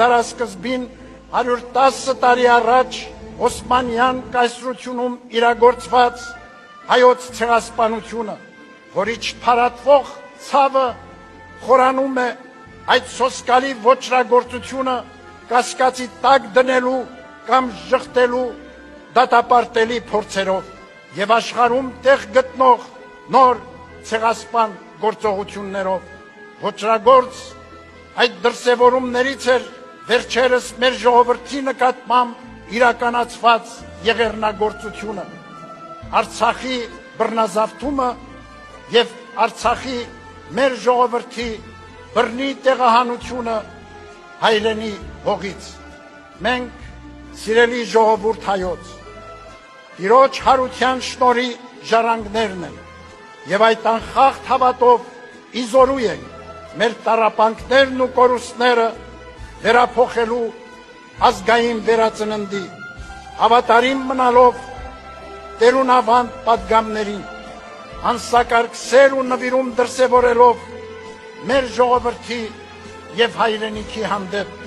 Դարասկզբին 110 տարի առաջ Օսմանյան կայսրությունում իրագործված հայոց ցեղասպանությունը, որի չփարատվող ցավը խորանում է այդ սոսկալի ոչրագործությունը կասկածի տակ դնելու կամ ժխտելու դատապարտելի փորձերով եւ աշխարհում տեղ գտնող նոր ցեղասպան գործողություններով ոչրագործ այդ դրսևորումներից էր վերջերս մեր ժողովրդի նկատմամբ իրականացված եղեռնագործությունը, Արցախի բռնազավթումը եւ Արցախի մեր ժողովրդի բռնի տեղահանությունը հայրենի հողից։ Մենք, սիրելի ժողովուրդ հայոց, Տիրոջ հարության շնորհի ժառանգներն են եւ այդ անխախտ հավատով իզորու ենք մեր տառապանքներն ու կորուստները վերափոխելու ազգային վերածննդի, հավատարիմ մնալով տերունավանդ պատգամներին, անսակարգ սեր ու նվիրում դրսևորելով մեր ժողովրդի եւ հայրենիքի հանդեպ